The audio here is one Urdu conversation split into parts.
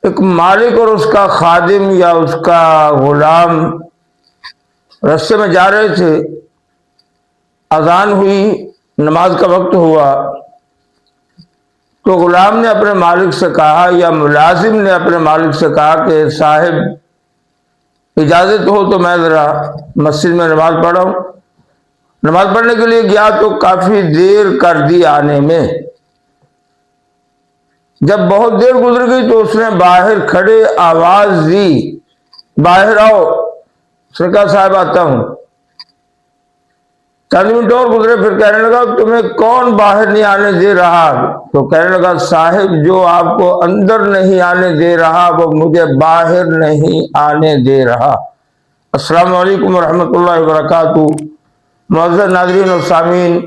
ایک مالک اور اس کا خادم یا اس کا غلام رستے میں جا رہے تھے، اذان ہوئی، نماز کا وقت ہوا، تو غلام نے اپنے مالک سے کہا یا ملازم نے اپنے مالک سے کہا کہ صاحب اجازت ہو تو میں ذرا مسجد میں نماز پڑھا ہوں۔ نماز پڑھنے کے لیے گیا تو کافی دیر کر دی آنے میں۔ جب بہت دیر گزر گئی تو اس نے باہر کھڑے آواز دی، باہر آؤ۔ اس نے کہا صاحب آتا ہوں۔ چند منٹ اور گزرے، پھر کہنے لگا تمہیں کون باہر نہیں آنے دے رہا؟ تو کہنے لگا صاحب جو آپ کو اندر نہیں آنے دے رہا وہ مجھے باہر نہیں آنے دے رہا۔ السلام علیکم ورحمۃ اللہ وبرکاتہ۔ معزز ناظرین اور سامعین،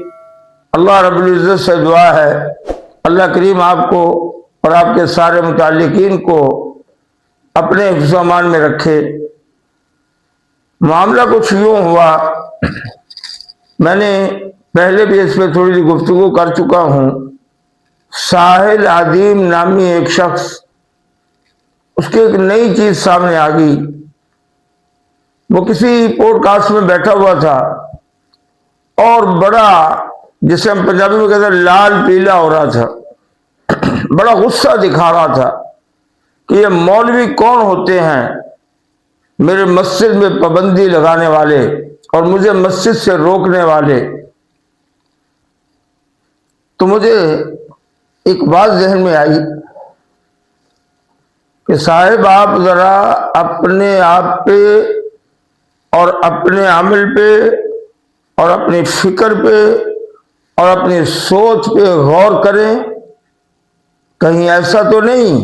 اللہ رب العزت سے دعا ہے اللہ کریم آپ کو اور آپ کے سارے متعلقین کو اپنے حفظ و امان میں رکھے۔ معاملہ کچھ یوں ہوا، میں نے پہلے بھی اس پہ تھوڑی سی گفتگو کر چکا ہوں۔ ساحل عدیم نامی ایک شخص، اس کی ایک نئی چیز سامنے آ گئی۔ وہ کسی پوڈ کاسٹ میں بیٹھا ہوا تھا اور بڑا، جسے ہم پنجابی میں کہتے ہیں، لال پیلا ہو رہا تھا، بڑا غصہ دکھا رہا تھا کہ یہ مولوی کون ہوتے ہیں میرے مسجد میں پابندی لگانے والے اور مجھے مسجد سے روکنے والے۔ تو مجھے ایک بات ذہن میں آئی کہ صاحب آپ ذرا اپنے آپ پہ اور اپنے عمل پہ اور اپنی فکر پہ اور اپنی سوچ پہ غور کریں۔ کہیں ایسا تو نہیں،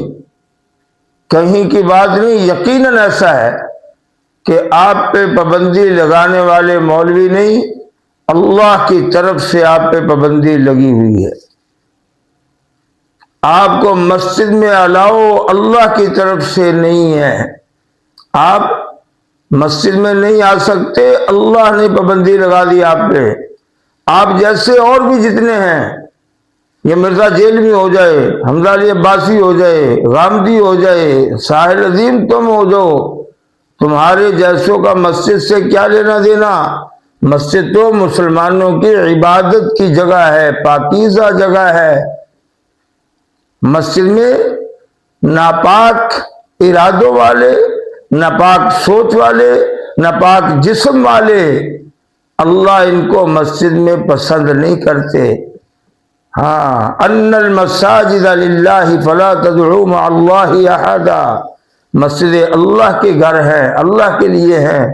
کہیں کی بات نہیں، یقیناً ایسا ہے کہ آپ پہ پابندی لگانے والے مولوی نہیں، اللہ کی طرف سے آپ پہ پابندی لگی ہوئی ہے۔ آپ کو مسجد میں الاؤ اللہ کی طرف سے نہیں ہے، آپ مسجد میں نہیں آ سکتے، اللہ نے پابندی لگا دی آپ پہ۔ آپ جیسے اور بھی جتنے ہیں، یہ مرزا جیلوی ہو جائے، حمزہ علی عباسی ہو جائے، غامدی ہو جائے، ساحل عظیم تم ہو جاؤ، تمہارے جیسوں کا مسجد سے کیا لینا دینا؟ مسجد تو مسلمانوں کی عبادت کی جگہ ہے، پاکیزہ جگہ ہے۔ مسجد میں ناپاک ارادوں والے، ناپاک سوچ والے، ناپاک جسم والے، اللہ ان کو مسجد میں پسند نہیں کرتے۔ ہاں، ان المساجد للہ فلا تدعوا مع اللہ احدا، مسجد اللہ کے گھر ہے، اللہ کے لیے ہے،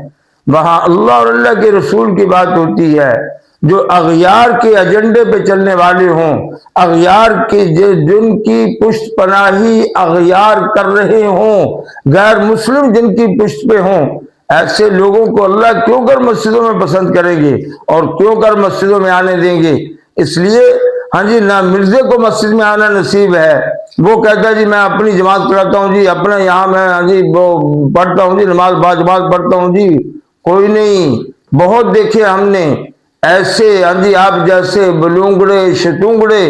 وہاں اللہ اور اللہ کے رسول کی بات ہوتی ہے۔ جو اغیار کے ایجنڈے پہ چلنے والے ہوں، اغیار کے جن کی پشت پناہی اغیار کر رہے ہوں، غیر مسلم جن کی پشت پہ ہوں، ایسے لوگوں کو اللہ کیوں کر مسجدوں میں پسند کریں گے اور کیوں کر مسجدوں میں آنے دیں گے؟ اس لیے ہاں جی، نہ مرزے کو مسجد میں آنا نصیب ہے، وہ کہتا ہے جی میں اپنی جماعت پڑھتا ہوں جی، اپنا یہاں میں ہاں جی وہ پڑھتا ہوں جی، نماز با جماعت پڑھتا ہوں جی۔ کوئی نہیں، بہت دیکھے ہم نے ایسے ہاں جی آپ جیسے بلونگڑے شتونگڑے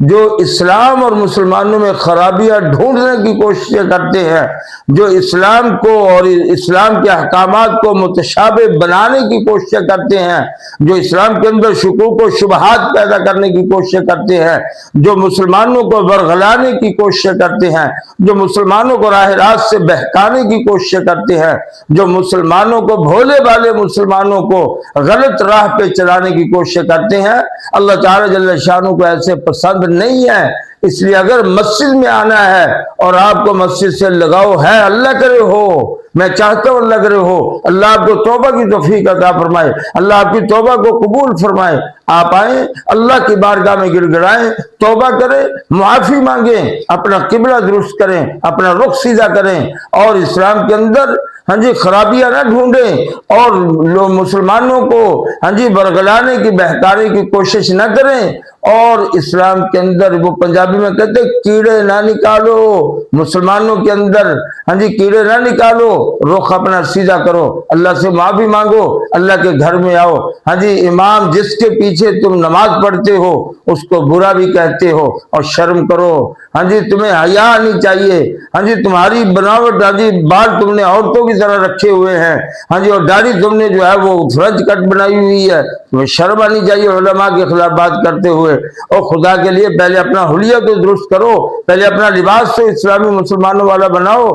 جو اسلام اور مسلمانوں میں خرابیاں ڈھونڈنے کی کوششیں کرتے ہیں، جو اسلام کو اور اسلام کے احکامات کو متشابہ بنانے کی کوششیں کرتے ہیں، جو اسلام کے اندر شکوک و شبہات پیدا کرنے کی کوششیں کرتے ہیں، جو مسلمانوں کو ورغلانے کی کوششیں کرتے ہیں، جو مسلمانوں کو راہ راست سے بہکانے کی کوششیں کرتے ہیں، جو مسلمانوں کو بھولے والے مسلمانوں کو غلط راہ پہ چلانے کی کوشش کرتے ہیں، اللہ تعالی جل شانہ کو ایسے پسند نہیں ہے۔ اس لیے اگر مسجد میں آنا ہے اور آپ کو مسجد سے لگاؤ ہے، اللہ کرے ہو، میں چاہتا ہوں اللہ کرے ہو، اللہ آپ کو توبہ کی توفیق عطا فرمائے، اللہ آپ کی توبہ کو قبول فرمائے، آپ آئیں اللہ کی بارگاہ میں گڑ گڑائیں، توبہ کریں، معافی مانگیں، اپنا قبلہ درست کریں، اپنا رخ سیدھا کریں اور اسلام کے اندر ہاں جی خرابیاں نہ ڈھونڈیں اور لوگ مسلمانوں کو ہاں جی برگلانے کی بہکانے کی کوشش نہ کریں، اور اسلام کے اندر وہ پنجابی میں کہتے کیڑے نہ نکالو، مسلمانوں کے اندر ہاں جی کیڑے نہ نکالو، رخ اپنا سیدھا کرو، اللہ سے معافی مانگو، اللہ کے گھر میں آؤ۔ ہاں جی امام جس کے پیچھے تم نماز پڑھتے ہو اس کو برا بھی کہتے ہو، اور شرم کرو، ہاں جی تمہیں حیا آنی چاہیے، ہاں جی تمہاری بناوٹ، ہاں جی بال تم نے عورتوں کی طرح رکھے ہوئے ہیں، ہاں جی اور داڑھی تم نے جو ہے وہ فرنچ کٹ بنائی ہوئی ہے، تمہیں شرم آنی چاہیے علماء کے خلاف بات کرتے ہوئے۔ اور خدا کے لیے پہلے اپنا حلیہ تو درست کرو، پہلے اپنا لباس تو اسلامی مسلمانوں والا بناؤ،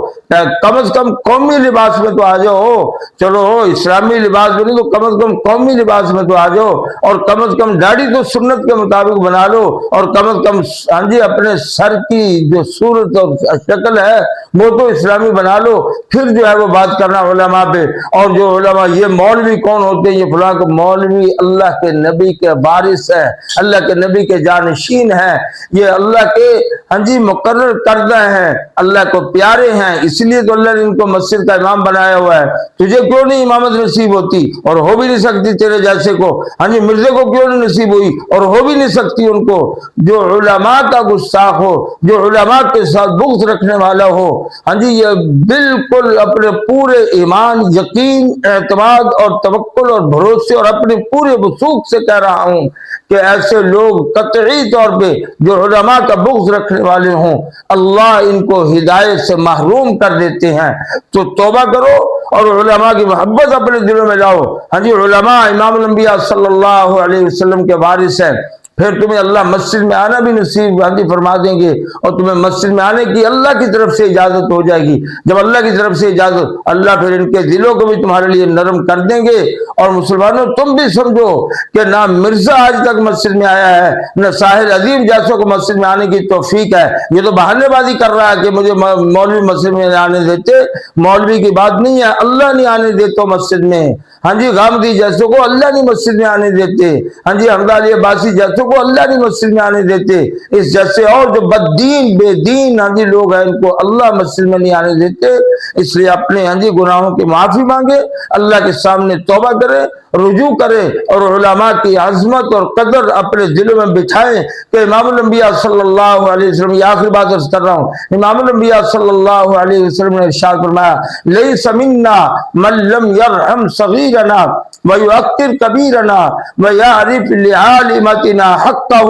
کم از کم قومی لباس میں تو آ جاؤ، چلو اسلامی لباس میں نہیں تو کم از کم قومی لباس میں تو آ جاؤ، اور کم از کم داڑھی تو سنت کے مطابق بنا لو، اور کم از کم ہاں جی اپنے سر کی جو صورت اور شکل ہے وہ تو اسلامی بنا لو، پھر جو ہے وہ بات کرنا علماء پہ۔ اور جو علماء یہ مولوی کون ہوتے ہیں، یہ فلاں کو مولوی اللہ کے نبی کے وارث ہے، اللہ کے نبی کے جانشین ہیں، یہ اللہ کے ہاں جی مقرر کردہ ہیں، اللہ کو پیارے ہیں، اس لیے تو اللہ نے ان کو مسجد کا امام بنایا ہوا ہے۔ تجھے کیوں نہیں امامت نصیب ہوتی، اور ہو بھی نہیں سکتی تیرے جیسے کو، ہاں جی مرزے کو کیوں نہیں نصیب ہوئی، اور ہو بھی نہیں سکتی ان کو۔ جو علماء کا گستاخ ہو، جو علماء کے ساتھ بغض رکھنے والا ہو، ہاں جی یہ بالکل اپنے پورے ایمان، یقین، اعتماد اور توکل اور بھروسے اور اپنے پورے وثوق سے کہہ رہا ہوں کہ ایسے لوگ قطعی طور پہ جو علماء کا بغض رکھنے والے ہوں، اللہ ان کو ہدایت سے محروم کر دیتے ہیں۔ تو توبہ کرو اور علماء کی محبت اپنے دلوں میں لاؤ۔ ہاں جی علماء امام الانبیاء صلی اللہ علیہ وسلم کے وارث ہیں، پھر تمہیں اللہ مسجد میں آنا بھی نصیب فرما دیں گے، اور تمہیں مسجد میں آنے کی اللہ کی طرف سے اجازت ہو جائے گی۔ جب اللہ کی طرف سے اجازت، اللہ پھر ان کے دلوں کو بھی تمہارے لیے نرم کر دیں گے۔ اور مسلمانوں تم بھی سمجھو کہ نہ مرزا آج تک مسجد میں آیا ہے، نہ ساحل عظیم جیسوں کو مسجد میں آنے کی توفیق ہے۔ یہ تو بہانے بازی کر رہا ہے کہ مجھے مولوی مسجد میں آنے دیتے، مولوی کی بات نہیں ہے، اللہ نہیں آنے دیتے مسجد میں۔ ہاں جی غامدی جیسوں کو اللہ نہیں مسجد میں آنے دیتے، ہاں جی حمد علی عباسی جیسوں کو اللہ نہیں مسجد میں آنے دیتے، اس جیسے اور جو بد دین بے دین ہاں جی لوگ ہیں ان کو اللہ مسجد میں نہیں آنے دیتے۔ اس لیے اپنے ہاں جی گناہوں کی معافی مانگے، اللہ کے سامنے توبہ کرے، رجوع کرے، اور علماء کی عظمت اور قدر اپنے دلوں میں بٹھائیں کہ امام الانبیاء صلی اللہ علیہ وسلم، یہ آخری بات عرض کر رہا ہوں، امام الانبیاء صلی اللہ علیہ وسلم نے ارشاد فرمایا لیس منا من لم یرحم صغیرنا ویؤقر کبیرنا ویعرف لعالمتنا حقہ،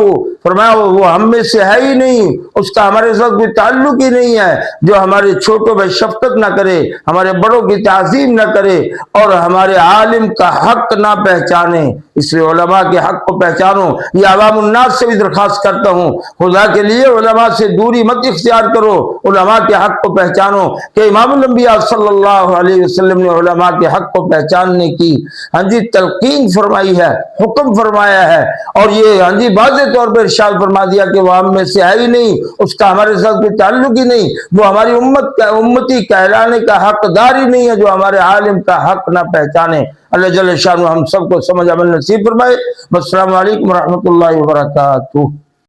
فرمایا وہ ہم میں سے ہے ہی نہیں، اس کا ہمارے ساتھ کوئی تعلق ہی نہیں ہے جو ہمارے چھوٹوں پہ شفقت نہ کرے، ہمارے بڑوں کی تعظیم نہ کرے، اور ہمارے عالم کا حق نہ پہچانے۔ اس لیے علماء کے حق کو پہچانو۔ یہ عوام الناس سے بھی درخواست کرتا ہوں، خدا کے لیے علماء سے دوری مت اختیار کرو، علماء کے حق کو پہچانو کہ امام الانبیاء صلی اللہ علیہ وسلم نے علماء کے حق کو پہچاننے کی ہاں جی تلقین فرمائی ہے، حکم فرمایا ہے، اور یہ ہاں جی واضح طور پر ارشاد فرما دیا کہ وہ ہم میں سے ہے ہی نہیں، اس کا ہمارے ساتھ کوئی تعلق ہی نہیں، وہ ہماری امتی کہلانے کا حقدار ہی نہیں ہے جو ہمارے عالم کا حق نہ پہچانے۔ اللہ جل شانہ ہم سب کو سمجھ عمل نصیب فرمائے۔ السلام علیکم ورحمۃ اللہ وبرکاتہ۔